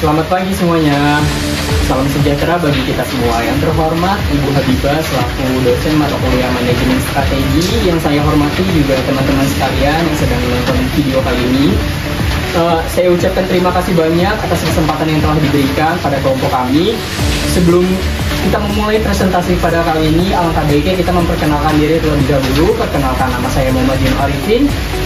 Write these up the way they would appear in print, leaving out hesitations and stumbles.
Selamat pagi semuanya. Salam sejahtera bagi kita semua. Yang terhormat Ibu Habibah selaku dosen mata kuliah manajemen strategi, yang saya hormati juga teman-teman sekalian yang sedang menonton video kali ini. Saya ucapkan terima kasih banyak atas kesempatan yang telah diberikan pada kelompok kami. Sebelum kita memulai presentasi pada kali ini, alangkah baiknya kita memperkenalkan diri terlebih dahulu. Perkenalkan, nama saya Muhammad Yun Arifin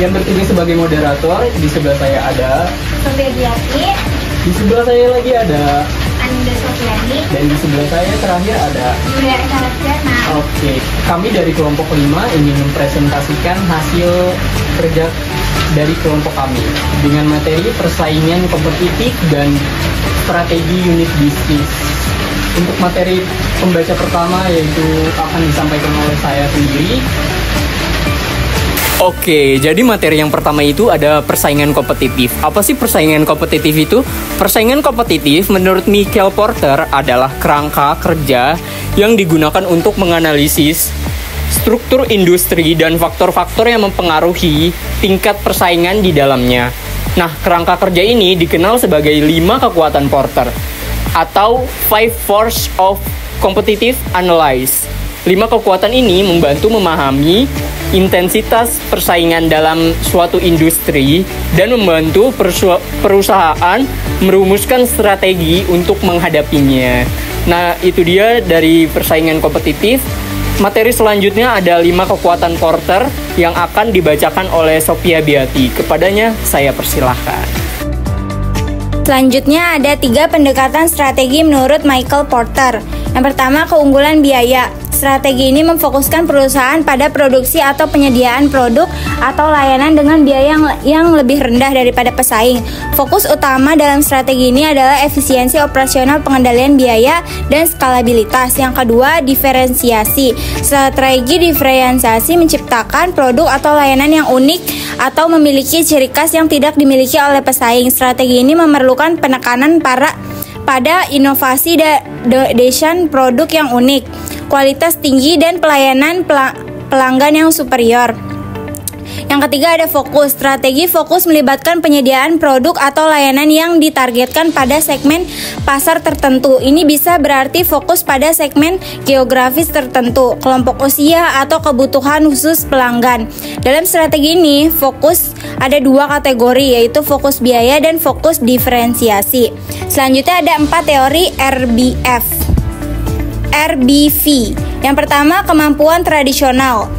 yang bertugas sebagai moderator. Di sebelah saya ada Sofia Giati. Di sebelah saya lagi ada Aninda Sofiani. dan di sebelah saya terakhir ada Yulia Ekalasjana. Oke, kami dari kelompok 5 ingin mempresentasikan hasil kerja dari kelompok kami dengan materi persaingan kompetitif dan strategi unit bisnis. Untuk materi pembaca pertama yaitu akan disampaikan oleh saya sendiri. Oke, jadi materi yang pertama itu ada persaingan kompetitif. Apa sih persaingan kompetitif itu? Persaingan kompetitif menurut Michael Porter adalah kerangka kerja yang digunakan untuk menganalisis struktur industri dan faktor-faktor yang mempengaruhi tingkat persaingan di dalamnya. Nah, kerangka kerja ini dikenal sebagai 5 kekuatan Porter atau 5 Force of Competitive Analysis. 5 kekuatan ini membantu memahami intensitas persaingan dalam suatu industri dan membantu perusahaan merumuskan strategi untuk menghadapinya. Nah, itu dia dari persaingan kompetitif. Materi selanjutnya ada 5 kekuatan Porter yang akan dibacakan oleh Sofia Giati. Kepadanya saya persilahkan. Selanjutnya ada 3 pendekatan strategi menurut Michael Porter. Yang pertama, keunggulan biaya. Strategi ini memfokuskan perusahaan pada produksi atau penyediaan produk atau layanan dengan biaya yang lebih rendah daripada pesaing. Fokus utama dalam strategi ini adalah efisiensi operasional, pengendalian biaya, dan skalabilitas. Yang kedua, diferensiasi. Strategi diferensiasi menciptakan produk atau layanan yang unik atau memiliki ciri khas yang tidak dimiliki oleh pesaing. Strategi ini memerlukan penekanan pada inovasi desain produk yang unik, kualitas tinggi, dan pelayanan pelanggan yang superior. Yang ketiga ada fokus. Strategi fokus melibatkan penyediaan produk atau layanan yang ditargetkan pada segmen pasar tertentu. Ini bisa berarti fokus pada segmen geografis tertentu, kelompok usia, atau kebutuhan khusus pelanggan. Dalam strategi ini, fokus ada 2 kategori, yaitu fokus biaya dan fokus diferensiasi. Selanjutnya ada 4 teori RBV. Yang pertama, kemampuan tradisional,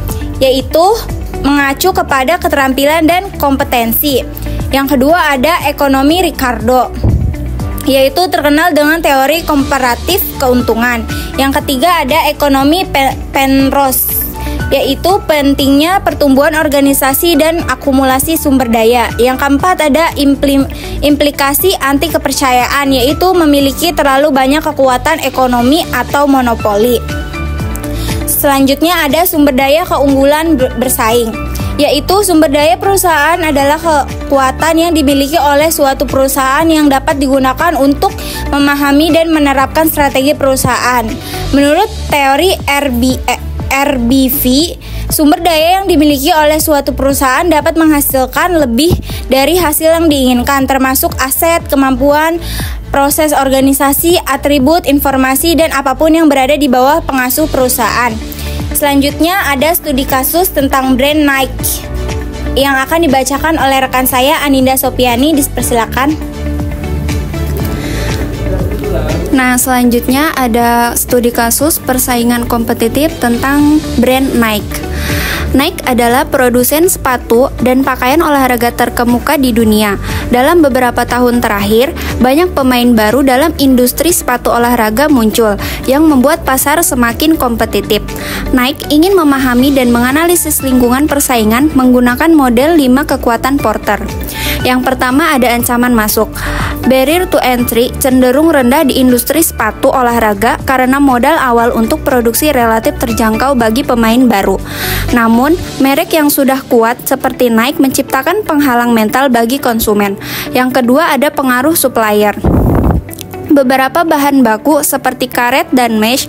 yaitu mengacu kepada keterampilan dan kompetensi. Yang kedua ada ekonomi Ricardo, yaitu terkenal dengan teori komparatif keuntungan. Yang ketiga ada ekonomi Penrose, yaitu pentingnya pertumbuhan organisasi dan akumulasi sumber daya. Yang keempat ada implikasi anti kepercayaan, yaitu memiliki terlalu banyak kekuatan ekonomi atau monopoli. Selanjutnya ada sumber daya keunggulan bersaing, yaitu sumber daya perusahaan adalah kekuatan yang dimiliki oleh suatu perusahaan yang dapat digunakan untuk memahami dan menerapkan strategi perusahaan. Menurut teori RBV, sumber daya yang dimiliki oleh suatu perusahaan dapat menghasilkan lebih dari hasil yang diinginkan, termasuk aset, kemampuan, proses organisasi, atribut, informasi, dan apapun yang berada di bawah pengasuh perusahaan. Selanjutnya ada studi kasus tentang brand Nike yang akan dibacakan oleh rekan saya Aninda Sofiani. Dipersilakan. Nah, selanjutnya ada studi kasus persaingan kompetitif tentang brand Nike. Nike adalah produsen sepatu dan pakaian olahraga terkemuka di dunia. Dalam beberapa tahun terakhir, banyak pemain baru dalam industri sepatu olahraga muncul yang membuat pasar semakin kompetitif. Nike ingin memahami dan menganalisis lingkungan persaingan menggunakan model 5 kekuatan Porter. Yang pertama ada ancaman masuk. Barrier to entry cenderung rendah di industri sepatu olahraga karena modal awal untuk produksi relatif terjangkau bagi pemain baru. Namun, merek yang sudah kuat seperti Nike menciptakan penghalang mental bagi konsumen. Yang kedua ada pengaruh supplier. Beberapa bahan baku seperti karet dan mesh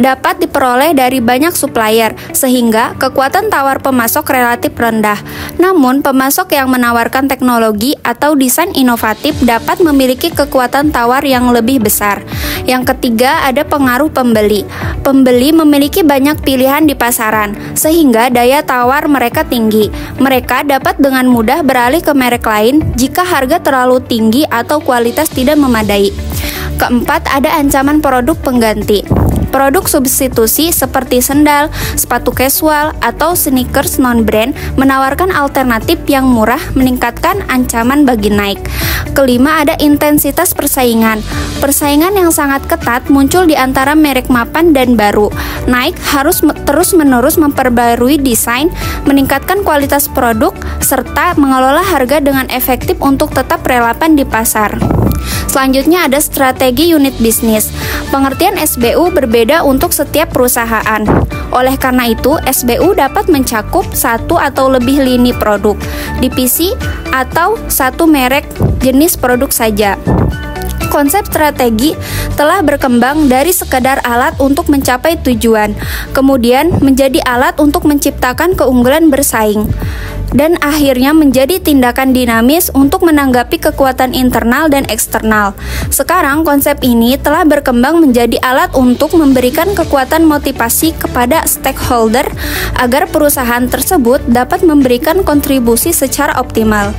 dapat diperoleh dari banyak supplier, sehingga kekuatan tawar pemasok relatif rendah. Namun, pemasok yang menawarkan teknologi atau desain inovatif dapat memiliki kekuatan tawar yang lebih besar. Yang ketiga, ada pengaruh pembeli. Pembeli memiliki banyak pilihan di pasaran, sehingga daya tawar mereka tinggi. Mereka dapat dengan mudah beralih ke merek lain jika harga terlalu tinggi atau kualitas tidak memadai. Keempat, ada ancaman produk pengganti. Produk substitusi seperti sendal, sepatu casual, atau sneakers non-brand menawarkan alternatif yang murah, meningkatkan ancaman bagi Nike. Kelima, ada intensitas persaingan. Persaingan yang sangat ketat muncul di antara merek mapan dan baru. Nike harus terus-menerus memperbarui desain, meningkatkan kualitas produk, serta mengelola harga dengan efektif untuk tetap relevan di pasar. Selanjutnya ada strategi unit bisnis. Pengertian SBU berbeda untuk setiap perusahaan. Oleh karena itu, SBU dapat mencakup satu atau lebih lini produk, divisi, atau satu merek jenis produk saja. Konsep strategi telah berkembang dari sekedar alat untuk mencapai tujuan, kemudian menjadi alat untuk menciptakan keunggulan bersaing, dan akhirnya menjadi tindakan dinamis untuk menanggapi kekuatan internal dan eksternal. Sekarang konsep ini telah berkembang menjadi alat untuk memberikan kekuatan motivasi kepada stakeholder agar perusahaan tersebut dapat memberikan kontribusi secara optimal.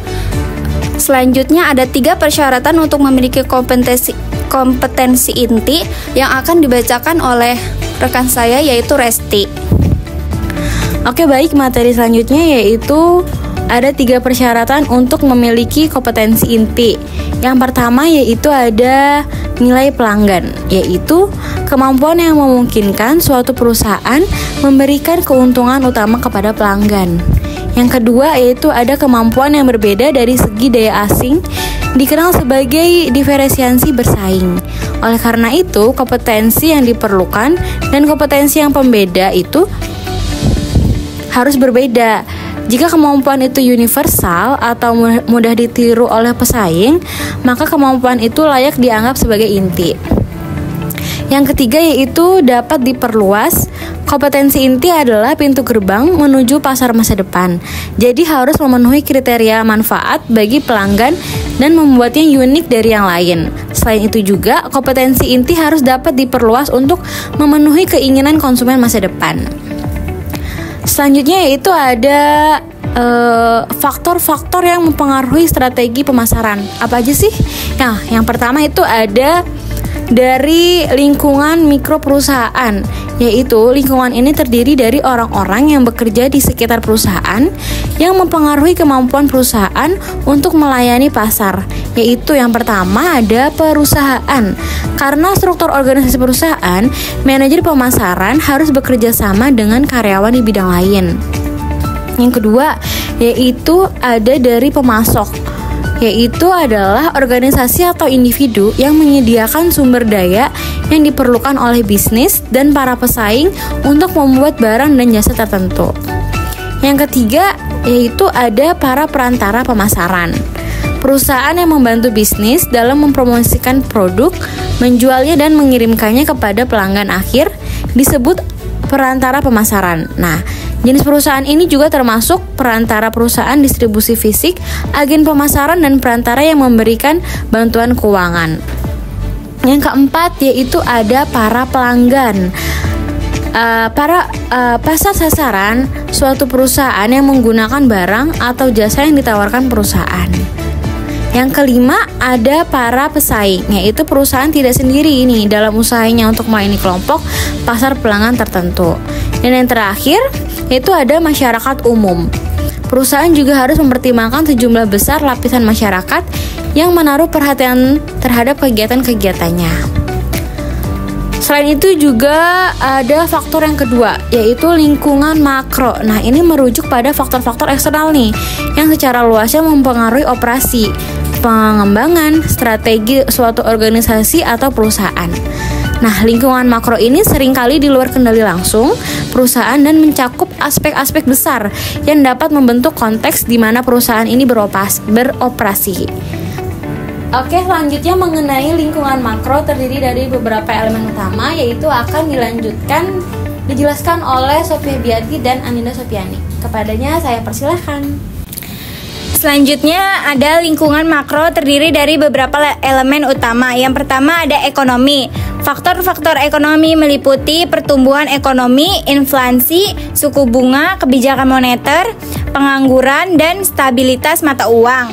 Selanjutnya ada 3 persyaratan untuk memiliki kompetensi inti yang akan dibacakan oleh rekan saya, yaitu Resti. Oke, baik, materi selanjutnya yaitu ada 3 persyaratan untuk memiliki kompetensi inti. Yang pertama yaitu ada nilai pelanggan, yaitu kemampuan yang memungkinkan suatu perusahaan memberikan keuntungan utama kepada pelanggan. Yang kedua yaitu ada kemampuan yang berbeda dari segi daya asing, dikenal sebagai diferensiasi bersaing. Oleh karena itu, kompetensi yang diperlukan dan kompetensi yang pembeda itu harus berbeda. Jika kemampuan itu universal atau mudah ditiru oleh pesaing, maka kemampuan itu layak dianggap sebagai inti. Yang ketiga yaitu dapat diperluas. Kompetensi inti adalah pintu gerbang menuju pasar masa depan. Jadi harus memenuhi kriteria manfaat bagi pelanggan dan membuatnya unik dari yang lain. Selain itu juga, kompetensi inti harus dapat diperluas untuk memenuhi keinginan konsumen masa depan. Selanjutnya yaitu ada faktor-faktor yang mempengaruhi strategi pemasaran. Apa aja sih? Nah, yang pertama itu ada dari lingkungan mikro perusahaan, yaitu lingkungan ini terdiri dari orang-orang yang bekerja di sekitar perusahaan yang mempengaruhi kemampuan perusahaan untuk melayani pasar. Yaitu yang pertama ada perusahaan. Karena struktur organisasi perusahaan, manajer pemasaran harus bekerja sama dengan karyawan di bidang lain. Yang kedua yaitu ada dari pemasok, yaitu adalah organisasi atau individu yang menyediakan sumber daya yang diperlukan oleh bisnis dan para pesaing untuk membuat barang dan jasa tertentu. Yang ketiga yaitu ada para perantara pemasaran. Perusahaan yang membantu bisnis dalam mempromosikan produk, menjualnya dan mengirimkannya kepada pelanggan akhir disebut perantara pemasaran. Nah, jenis perusahaan ini juga termasuk perantara perusahaan distribusi fisik, agen pemasaran, dan perantara yang memberikan bantuan keuangan. Yang keempat yaitu ada para pelanggan. Pasar sasaran suatu perusahaan yang menggunakan barang atau jasa yang ditawarkan perusahaan. Yang kelima ada para pesaing, yaitu perusahaan tidak sendiri ini dalam usahanya untuk melayani kelompok pasar pelanggan tertentu. Dan yang terakhir yaitu ada masyarakat umum. Perusahaan juga harus mempertimbangkan sejumlah besar lapisan masyarakat yang menaruh perhatian terhadap kegiatan-kegiatannya. Selain itu juga ada faktor yang kedua, yaitu lingkungan makro. Nah, ini merujuk pada faktor-faktor eksternal nih, yang secara luasnya mempengaruhi operasi, pengembangan, strategi suatu organisasi atau perusahaan. Nah, lingkungan makro ini seringkali di luar kendali langsung perusahaan dan mencakup aspek-aspek besar yang dapat membentuk konteks di mana perusahaan ini beroperasi. Oke, selanjutnya mengenai lingkungan makro terdiri dari beberapa elemen utama, yaitu akan dijelaskan oleh Sophia Bianti dan Anindya Sopiani. Kepadanya saya persilahkan. selanjutnya ada lingkungan makro terdiri dari beberapa elemen utama. Yang pertama ada ekonomi. Faktor-faktor ekonomi meliputi pertumbuhan ekonomi, inflasi, suku bunga, kebijakan moneter, pengangguran, dan stabilitas mata uang.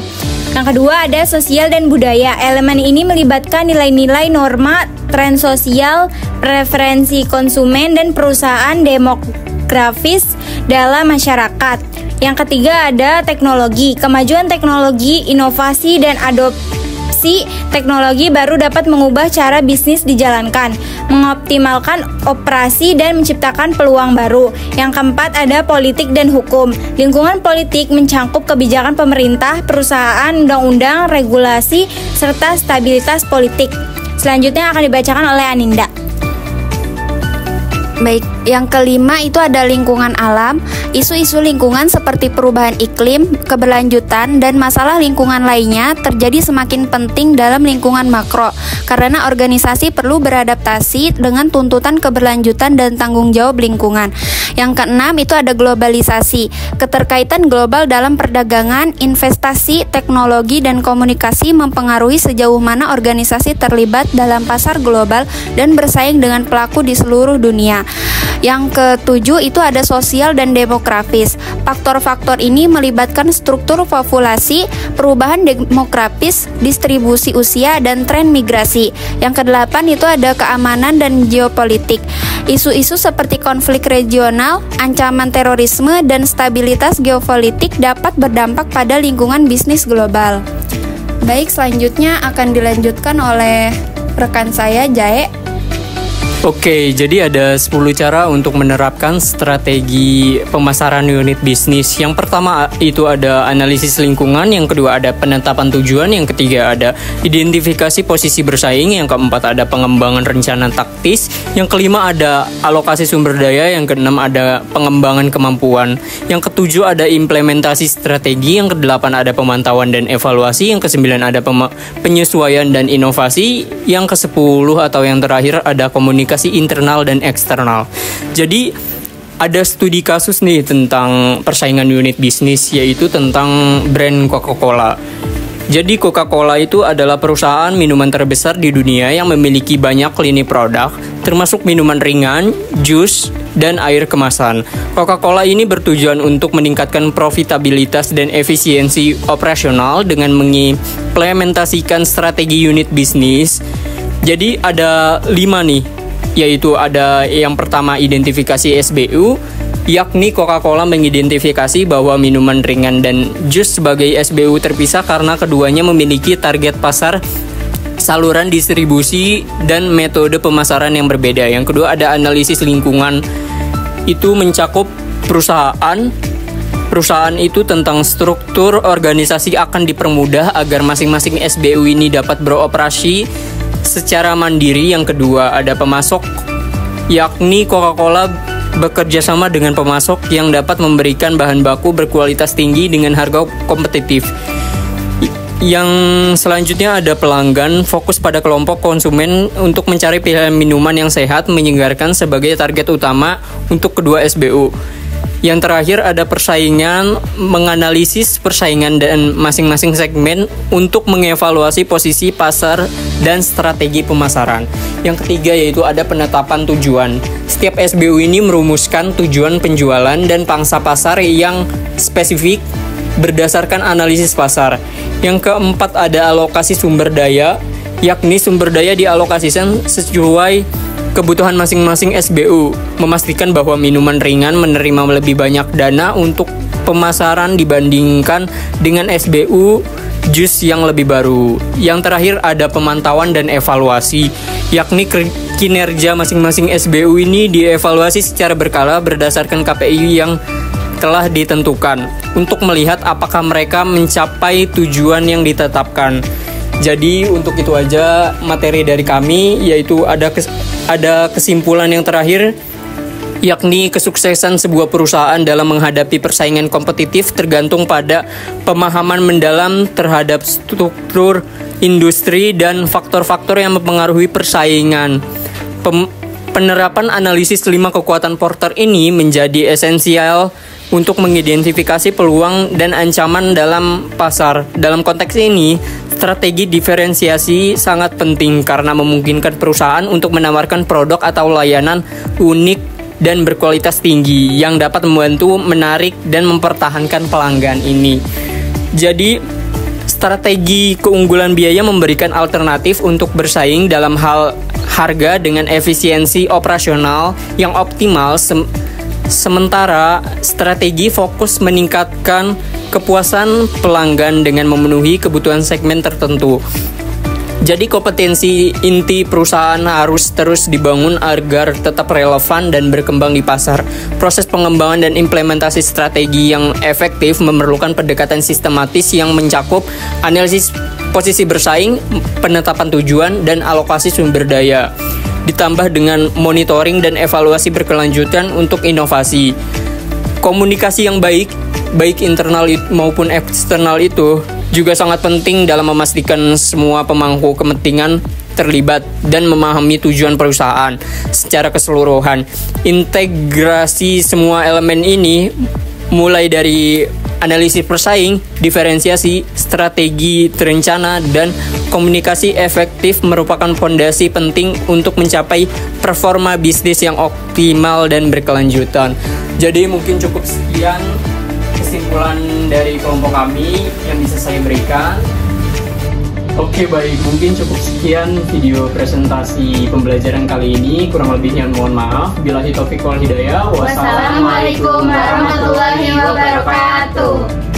Yang kedua ada sosial dan budaya. Elemen ini melibatkan nilai-nilai norma, tren sosial, preferensi konsumen, dan perusahaan demografis dalam masyarakat. Yang ketiga ada teknologi. Kemajuan teknologi, inovasi, dan adopsi teknologi baru dapat mengubah cara bisnis dijalankan, mengoptimalkan operasi, dan menciptakan peluang baru. Yang keempat ada politik dan hukum. Lingkungan politik mencangkup kebijakan pemerintah, perusahaan, undang-undang, regulasi, serta stabilitas politik. Selanjutnya akan dibacakan oleh Aninda. Baik, yang kelima itu ada lingkungan alam. Isu-isu lingkungan seperti perubahan iklim, keberlanjutan, dan masalah lingkungan lainnya terjadi semakin penting dalam lingkungan makro karena organisasi perlu beradaptasi dengan tuntutan keberlanjutan dan tanggung jawab lingkungan. Yang keenam itu ada globalisasi. Keterkaitan global dalam perdagangan, investasi, teknologi, dan komunikasi mempengaruhi sejauh mana organisasi terlibat dalam pasar global dan bersaing dengan pelaku di seluruh dunia. Yang ketujuh itu ada sosial dan demografis. Faktor-faktor ini melibatkan struktur populasi, perubahan demografis, distribusi usia, dan tren migrasi. Yang kedelapan itu ada keamanan dan geopolitik. Isu-isu seperti konflik regional, ancaman terorisme, dan stabilitas geopolitik dapat berdampak pada lingkungan bisnis global. Baik, selanjutnya akan dilanjutkan oleh rekan saya, Jae. Oke, jadi ada 10 cara untuk menerapkan strategi pemasaran unit bisnis. Yang pertama itu ada analisis lingkungan, yang kedua ada penetapan tujuan, yang ketiga ada identifikasi posisi bersaing, yang keempat ada pengembangan rencana taktis, yang kelima ada alokasi sumber daya, yang keenam ada pengembangan kemampuan, yang ketujuh ada implementasi strategi, yang kedelapan ada pemantauan dan evaluasi, yang kesembilan ada penyesuaian dan inovasi, yang ke-10 atau yang terakhir ada komunikasi internal dan eksternal. Jadi ada studi kasus nih tentang persaingan unit bisnis, yaitu tentang brand Coca-Cola. Jadi Coca-Cola itu adalah perusahaan minuman terbesar di dunia yang memiliki banyak lini produk, termasuk minuman ringan, jus, dan air kemasan. Coca-Cola ini bertujuan untuk meningkatkan profitabilitas dan efisiensi operasional dengan mengimplementasikan strategi unit bisnis. Jadi ada 5 nih, yaitu ada yang pertama identifikasi SBU, yakni Coca-Cola mengidentifikasi bahwa minuman ringan dan jus sebagai SBU terpisah karena keduanya memiliki target pasar, saluran distribusi, dan metode pemasaran yang berbeda. Yang kedua ada analisis lingkungan, itu mencakup perusahaan itu tentang struktur organisasi akan dipermudah agar masing-masing SBU ini dapat beroperasi secara mandiri. Yang kedua ada pemasok, yakni Coca-Cola bekerja sama dengan pemasok yang dapat memberikan bahan baku berkualitas tinggi dengan harga kompetitif. Yang selanjutnya ada pelanggan, fokus pada kelompok konsumen untuk mencari pilihan minuman yang sehat menyegarkan sebagai target utama untuk kedua SBU. Yang terakhir ada persaingan, menganalisis persaingan dan masing-masing segmen untuk mengevaluasi posisi pasar dan strategi pemasaran. Yang ketiga yaitu ada penetapan tujuan. Setiap SBU ini merumuskan tujuan penjualan dan pangsa pasar yang spesifik berdasarkan analisis pasar. Yang keempat ada alokasi sumber daya, yakni sumber daya dialokasikan sesuai kebutuhan masing-masing SBU, memastikan bahwa minuman ringan menerima lebih banyak dana untuk pemasaran dibandingkan dengan SBU jus yang lebih baru. Yang terakhir ada pemantauan dan evaluasi, yakni kinerja masing-masing SBU ini dievaluasi secara berkala berdasarkan KPI yang telah ditentukan untuk melihat apakah mereka mencapai tujuan yang ditetapkan. Jadi untuk itu aja materi dari kami, yaitu ada kesimpulan yang terakhir, yakni kesuksesan sebuah perusahaan dalam menghadapi persaingan kompetitif tergantung pada pemahaman mendalam terhadap struktur industri dan faktor-faktor yang mempengaruhi persaingan. Penerapan analisis 5 kekuatan Porter ini menjadi esensial untuk mengidentifikasi peluang dan ancaman dalam pasar. Dalam konteks ini, strategi diferensiasi sangat penting karena memungkinkan perusahaan untuk menawarkan produk atau layanan unik dan berkualitas tinggi yang dapat membantu menarik dan mempertahankan pelanggan ini. Jadi, strategi keunggulan biaya memberikan alternatif untuk bersaing dalam hal harga dengan efisiensi operasional yang optimal, sementara strategi fokus meningkatkan kepuasan pelanggan dengan memenuhi kebutuhan segmen tertentu. Jadi kompetensi inti perusahaan harus terus dibangun agar tetap relevan dan berkembang di pasar. Proses pengembangan dan implementasi strategi yang efektif memerlukan pendekatan sistematis yang mencakup analisis posisi bersaing, penetapan tujuan, dan alokasi sumber daya, ditambah dengan monitoring dan evaluasi berkelanjutan untuk inovasi. Komunikasi yang baik internal maupun eksternal itu juga sangat penting dalam memastikan semua pemangku kepentingan terlibat dan memahami tujuan perusahaan secara keseluruhan. Integrasi semua elemen ini mulai dari analisis persaing, diferensiasi, strategi terencana, dan komunikasi efektif merupakan fondasi penting untuk mencapai performa bisnis yang optimal dan berkelanjutan. Jadi mungkin cukup sekian kesimpulan dari kelompok kami yang bisa saya berikan. Oke, baik, mungkin cukup sekian video presentasi pembelajaran kali ini. Kurang lebihnya mohon maaf. Billahi taufiq wal hidayah. Wassalamualaikum warahmatullahi wabarakatuh.